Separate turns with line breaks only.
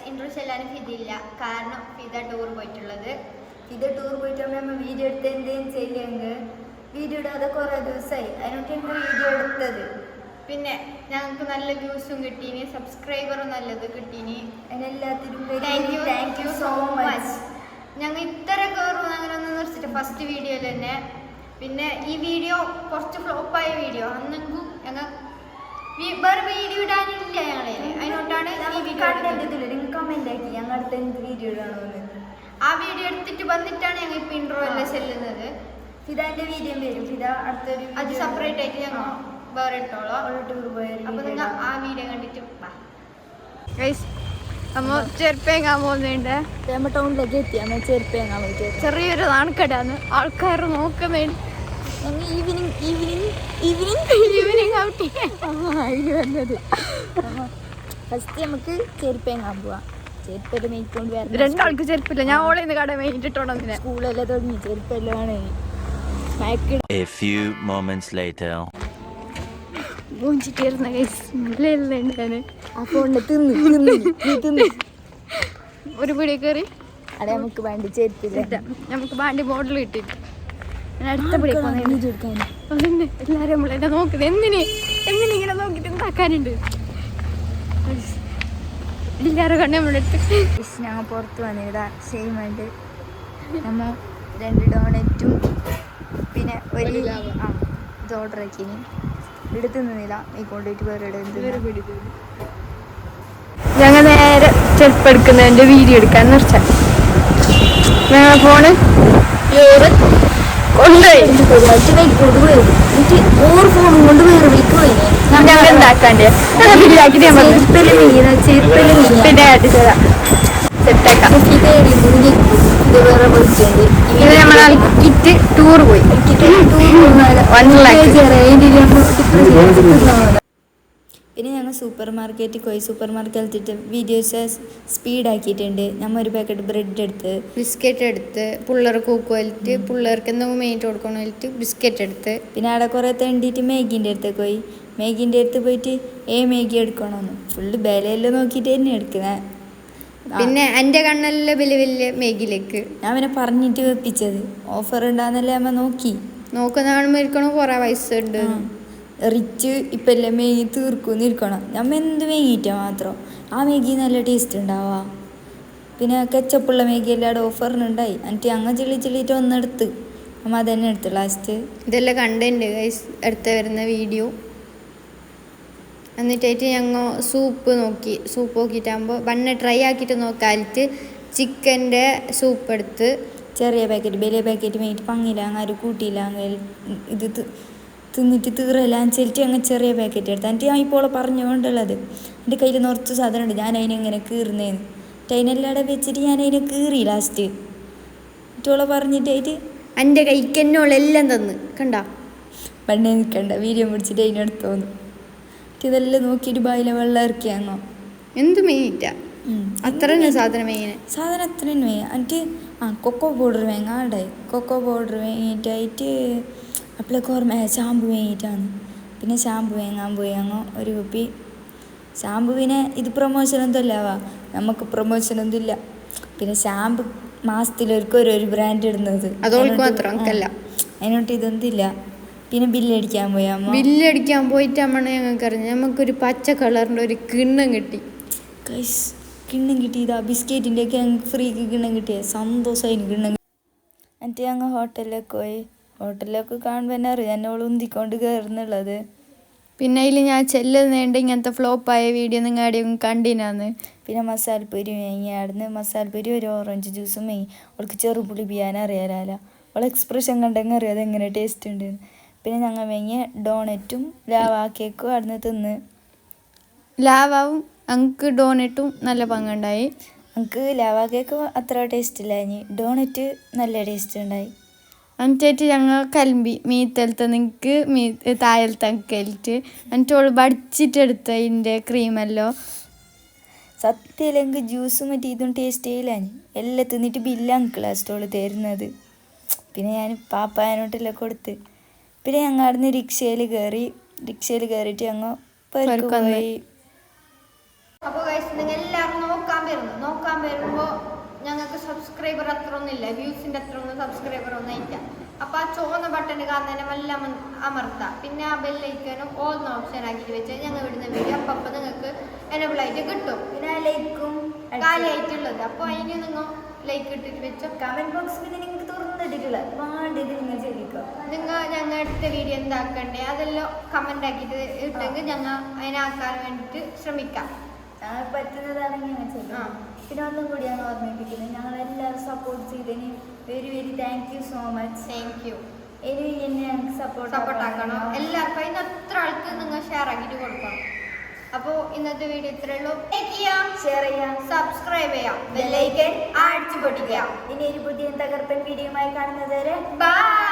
Interest എല്ലാവരും ഫിദില്ല. കാരണം Fida tour പോയിട്ടുള്ളത്.
ഫിദ ടൂർ പോയിട്ട് നമ്മൾ വീഡിയോ എടുത്ത് എന്തെങ്കിലും ചെയ്യില്ലെങ്കിൽ വീഡിയോ ഇടാതെ കുറേ ദിവസമായി. അതിനൊക്കെ ഞങ്ങൾ വീഡിയോ എടുത്തത്.
പിന്നെ ഞങ്ങൾക്ക് നല്ല വ്യൂസും കിട്ടീനി, സബ്സ്ക്രൈബറും നല്ലത് കിട്ടീനി.
അതിനെല്ലാത്തിനും
താങ്ക് യു സോ മച്ച്. ഞങ്ങൾ ഇത്ര കയറും അങ്ങനെ ഒന്നും നിർത്തിയിട്ട് ഫസ്റ്റ് വീഡിയോയിൽ തന്നെ. പിന്നെ ഈ വീഡിയോ കുറച്ച് ഫ്ലോപ്പായ വീഡിയോ അന്നെങ്കിൽ ഞങ്ങൾ വേറെ വീഡിയോ ഇടാനില്ല ഞങ്ങളെ. അതിനോട്ടാണ് ഈ വീഡിയോ
നിങ്ങൾ കമന്റ് ആക്കി ഞങ്ങൾ അടുത്ത എന്ത് വീഡിയോ ഇടണമെന്ന്.
ആ വീഡിയോ എടുത്തിട്ട് വന്നിട്ടാണ് ഞങ്ങൾ ഇപ്പം ഇൻട്രോ എല്ലാം ചെല്ലുന്നത്.
ഫിദാന്റെ വീഡിയോ വരും. ഫിദ അടുത്തൊരു
അത് സെപ്പറേറ്റ് ആയിട്ട് ഞങ്ങൾ വേറെ ഇട്ടോളാം.
ടൂർ പോയ
അപ്പൊ നിങ്ങൾ ആ വീഡിയോ കണ്ടിട്ട് നമ്മൾ ചെരുപ്പേങ്ങാൻ പോകുന്നുണ്ട്.
നമ്മൾ ടൗണിലേക്ക് എത്തി. നമ്മൾ ചെരുപ്പേങ്ങാൻ പോയിട്ട്
ചെറിയൊരു നാണക്കടാന്ന് ആൾക്കാർ നോക്കുന്നുണ്ട്.
Evening evening evening
evening outing
അതിന് വന്നത്. ഫസ്റ്റ് നമുക്ക് ചെരുപ്പേങ്ങാൻ പോവാം. ചെരുപ്പെല്ലാം മേയിക്കൊണ്ട് വരണം.
രണ്ടാൾക്ക് ചെരുപ്പില്ല. ഞാൻ ഓളെ ഇന്ന് കട മേയിട്ടിട്ടോണ്ടെന്ന്.
സ്കൂളെല്ലാം തുടങ്ങി ചെരുപ്പെല്ലാം
A few moments later.
മൂഞ്ചിട്ടിരുന്ന കൈസ്
ആ ഫോണിൽ തിന്ന്
ഒരു പിടി കയറി
അവിടെ നമുക്ക് വേണ്ടി ചെരുപ്പില്ല.
നമുക്ക് ബാണ്ടി മോഡൽ കിട്ടിയിട്ട് അടുത്ത പിടി എല്ലാരും നമ്മളെന്നെ നോക്കുന്നത്. എന്തിനിങ്ങനെ നോക്കിട്ട് എന്താക്കാനുണ്ട്. എല്ലാവരും കണ്ട് നമ്മളെടുത്ത്
ഞങ്ങൾ പുറത്ത് വന്നിടാ സെയിമുണ്ട്. നമ്മൾ 2 ഡോണറ്റും പിന്നെ ഒരു ഇത് ഓർഡർ ആക്കിനി. എടുത്തു നിന്നില്ല ഈ കൊണ്ടുപോയിട്ട് വേറെ
ഞങ്ങൾ നേരെ ചെരുപ്പെടുക്കുന്നതിൻ്റെ വീഡിയോ എടുക്കാൻ നിർച്ചാൽ ഞങ്ങൾ ഫോണ് കൊണ്ടുപോയി ഓർ ഫോണും കൊണ്ട് വേറെ വിളിക്കുപോയി. ഞങ്ങൾ എന്താക്കാണ്ടേ ബില്ലാക്കിട്ട് പിന്നെ കാട്ടിച്ചതാ സെറ്റാക്കാം. ഇത് നമ്മൾ കിറ്റ് ടൂർ പോയി. 1 lakh.
പിന്നെ ഞങ്ങൾ സൂപ്പർ മാർക്കറ്റിൽ പോയി. സൂപ്പർ മാർക്കറ്റിൽ വീഡിയോസ് സ്പീഡാക്കിയിട്ടുണ്ട്. നമ്മൾ ഒരു പാക്കറ്റ് ബ്രെഡ് എടുത്ത്
ബിസ്ക്കറ്റ് എടുത്ത് പിള്ളേർ കൂക്ക് വലിട്ട് പിള്ളേർക്ക് എന്തെങ്കിലും മെയിൻറ്റ് കൊടുക്കണം വലിട്ട് ബിസ്ക്കറ്റ് എടുത്ത്
പിന്നെ അവിടെ കുറേ തണ്ടിയിട്ട് മേഗിൻ്റെ അടുത്തേക്ക് പോയി. മേഗിൻ്റെ അടുത്ത് പോയിട്ട് മേഗി എടുക്കണമെന്ന് ഫുള്ള് വിലയെല്ലാം നോക്കിയിട്ട് തന്നെ എടുക്കുന്നത്.
പിന്നെ എൻ്റെ കണ്ണെല്ലാം വലിയ വലിയ മേഗിലേക്ക്
ഞാൻ പിന്നെ പറഞ്ഞിട്ട് വെപ്പിച്ചത് ഓഫർ ഉണ്ടാകുന്നല്ലേ അമ്മ
നോക്കുന്ന കാണുമ്പോൾ ഇരിക്കണം കുറേ പൈസ ഉണ്ട്.
റിച്ച് ഇപ്പം എല്ലാം മേഗി തീർക്കും ഇരിക്കണം. നമ്മ എന്ത് മേഗിയിട്ടാ മാത്രം ആ മേഗി നല്ല ടേസ്റ്റ് ഉണ്ടാവുക. പിന്നെ കെച്ചപ്പുള്ള മേഗി എല്ലാവരും ഓഫറിനുണ്ടായി. എന്നിട്ട് അങ്ങ് ചിള്ളിയിട്ട് ഒന്നെടുത്ത് അമ്മ അതന്നെ എടുത്ത് ലാസ്റ്റ്.
ഇതെല്ലാം കണ്ടുണ്ട് ഗൈസ് അടുത്ത് വരുന്ന വീഡിയോ. എന്നിട്ടായിട്ട് ഞങ്ങൾ സൂപ്പ് നോക്കിയിട്ടാകുമ്പോൾ ബണ്ണ ട്രൈ ആക്കിയിട്ട് നോക്കാലിട്ട് ചിക്കൻ്റെ സൂപ്പ് എടുത്ത്
ചെറിയ പാക്കറ്റ് വലിയ പാക്കറ്റ് മേടിയിട്ട് പങ്ങില്ല അങ്ങനെ കൂട്ടിയില്ല അങ്ങനെ ഇത് തിന്നിട്ട് തീറെല്ലാം ചെലിട്ട് അങ്ങ് ചെറിയ പാക്കറ്റ് എടുത്ത്. എന്നിട്ട് ഞാൻ ഇപ്പോൾ പറഞ്ഞുകൊണ്ടുള്ളത് എൻ്റെ കയ്യിൽ നിറച്ച് സാധനമുണ്ട്. ഞാൻ അതിനെങ്ങനെ കീറുന്നേന്ന് അതിനെല്ലാടെ വെച്ചിട്ട് ഞാൻ അതിനെ കീറി ലാസ്റ്റ് ഇട്ടോളെ പറഞ്ഞിട്ടായിട്ട്
എൻ്റെ കൈക്കെന്നോളെല്ലാം തന്ന് കണ്ട
പണ്ടേ നിൽക്കണ്ട വീഡിയോ പിടിച്ചിട്ട് അതിനെടുത്തോന്നു. ഇതെല്ലാം നോക്കിയിട്ട് ബായിലെ വെള്ളം ഇറക്കിയാങ്ങോ.
എന്ത് മെയിനിറ്റാ അത്ര സാധനം
അത്ര തന്നെ എന്നിട്ട് കൊക്കോ പൗഡർ വാങ്ങാണ്ടായി. കൊക്കോ പൗഡർ വാങ്ങിയിട്ടായിട്ട് അപ്പോഴേക്ക് ഓർമ്മ ഷാമ്പു വാങ്ങിയിട്ടാണ്. പിന്നെ ഷാമ്പു വാങ്ങാൻ പോയി അങ്ങോ 1 കുപ്പി ഷാമ്പുവിനെ. ഇത് പ്രൊമോഷനൊന്നും ഇല്ലാവാ, നമുക്ക് പ്രൊമോഷനൊന്നും ഇല്ല. പിന്നെ ഷാമ്പു മാസത്തിലൊരിക്കും ഒരു ബ്രാൻഡ് ഇടുന്നത് അതിനോട്ട് ഇതൊന്നുമില്ല. പിന്നെ ബില്ലടിക്കാൻ പോയി.
ബില്ലടിക്കാൻ പോയിട്ട് അമ്മ ഞങ്ങൾക്ക് അറിഞ്ഞു നമുക്കൊരു പച്ച കളറിൻ്റെ ഒരു കിണ്ണം കിട്ടി.
കിണ്ണം കിട്ടിയതാ ബിസ്ക്കറ്റിൻ്റെ ഒക്കെ ഞങ്ങൾക്ക് ഫ്രീക്ക് കിണ്ണം കിട്ടിയ സന്തോഷമായി കിണ്ണം. എന്നിട്ട് ഞങ്ങൾ ഹോട്ടലിലേക്ക് പോയി. ഹോട്ടലിലേക്ക് കാണുമ്പോൾ തന്നെ അറിയാം എന്നോട് ഉന്തിക്കൊണ്ട് കയറുന്നുള്ളത്.
പിന്നെ അതിൽ ഞാൻ ചെല്ലുന്നുണ്ട് ഇങ്ങനത്തെ ഫ്ലോപ്പായ വീഡിയോ നിങ്ങൾ ആടെയും കണ്ടിനാന്ന്.
പിന്നെ മസാലപ്പൊരി വാങ്ങി. അവിടുന്ന് മസാലപ്പൊരി ഒരു ഓറഞ്ച് ജ്യൂസും വാങ്ങി. അവൾക്ക് ചെറുപുളി പിയാൻ അറിയാലോ. അവളെ എക്സ്പ്രഷൻ കണ്ടെങ്കിൽ അറിയാം അതെങ്ങനെ ടേസ്റ്റ് ഉണ്ട്. പിന്നെ ഞങ്ങൾ വാങ്ങിയ ഡോണറ്റും ലാവാ കേക്കും അവിടുന്ന് തിന്ന്.
ലാവാവും ഞങ്ങൾക്ക് ഡോണറ്റും നല്ല പങ്കുണ്ടായി.
ഞങ്ങൾക്ക് ലാവാ കേക്ക് അത്ര ടേസ്റ്റ് ഇല്ല. ഡോണറ്റ് നല്ല ടേസ്റ്റ് ഉണ്ടായി.
എന്നിട്ട് ഞങ്ങൾ കലമ്പി മീത്തലത്തെ നിങ്ങൾക്ക് താഴത്തെ കലിട്ട് എന്നിട്ട് വടിച്ചിട്ടെടുത്ത അതിൻ്റെ ക്രീമല്ലോ.
സത്യമില്ലെങ്കിൽ ജ്യൂസും മറ്റേ ഇതും ടേസ്റ്റ് ചെയ്യില്ല. എല്ലാം തിന്നിട്ട് ബില്ല് അങ്കിളാ സ്റ്റോള് തരുന്നത്. പിന്നെ ഞാൻ പാപ്പായനോട്ടെല്ലാം കൊടുത്ത്. പിന്നെ ഞങ്ങൾ അവിടുന്ന് റിക്ഷയിൽ കയറിയിട്ട് ഞങ്ങൾ പോയി.
അപ്പോൾ നിങ്ങൾ എല്ലാവരും നോക്കാൻ നോക്കാൻ വരുമ്പോൾ ഞങ്ങൾക്ക് സബ്സ്ക്രൈബർ അത്ര ഒന്നുമില്ല, വ്യൂസിൻ്റെ അത്ര ഒന്നും സബ്സ്ക്രൈബർ ഒന്നും ഇല്ല. അപ്പോൾ ആ ചുവന്ന ബട്ടൺ കാണുന്നതിനെ എല്ലാം അമർത്താം. പിന്നെ ആ ബെല്ലൈക്കനും ഓൾ ഓപ്ഷൻ ആക്കിയിട്ട് വെച്ചാൽ ഞങ്ങൾ വിടുന്ന വീഡിയോ അപ്പം നിങ്ങൾക്ക് എനേബിൾ ആയിട്ട് കിട്ടും.
പിന്നെ ലൈക്കും
കാലിയായിട്ടുള്ളത്, അപ്പോൾ അതിന് നിങ്ങൾ ലൈക്ക് ഇട്ടിട്ട് വെച്ചോ.
കമന്റ് ബോക്സ് പിന്നെ നിങ്ങൾക്ക് തുറന്നിട്ടിട്ടുള്ള വേണ്ടത് നിങ്ങൾ ചെയ്യിക്കുക.
നിങ്ങൾ ഞങ്ങൾ അടുത്ത വീഡിയോ എന്താക്കണ്ടേ അതെല്ലാം കമൻ്റ് ആക്കിയിട്ട് ഇട്ടെങ്കിൽ ഞങ്ങൾ അതിനാക്കാൻ വേണ്ടിയിട്ട് ശ്രമിക്കാം.
ഞങ്ങൾ പറ്റുന്നതാണെങ്കിൽ ഞങ്ങൾ ചെയ്യാം. പിന്നെ ഒന്നും കൂടിയാണ് ഓർമ്മിപ്പിക്കുന്നത്, ഞങ്ങളെല്ലാവരും സപ്പോർട്ട് ചെയ്തതിന് very very thank you so much.
Thank you.
ഇനി എന്നെ ഞങ്ങൾക്ക്
സപ്പോർട്ട് ആക്കണം എല്ലാവർക്കും. അതിന് അത്ര ആൾക്ക് നിങ്ങൾ ഷെയർ ആക്കിയിട്ട് കൊടുക്കണം. അപ്പോൾ ഇന്നത്തെ വീഡിയോ ഇത്രയേ ഉള്ളൂ. ലൈക്ക് ചെയ്യാം,
ഷെയർ ചെയ്യാം,
സബ്സ്ക്രൈബ് ചെയ്യാം, ബെല്ലൈക്കൻ അടിച്ചു പൊട്ടിക്കാം.
ഇനി ഒരു പുതിയ തകർപ്പൻ വീഡിയോയുമായി കാണുന്നത് വരെ
ബൈ.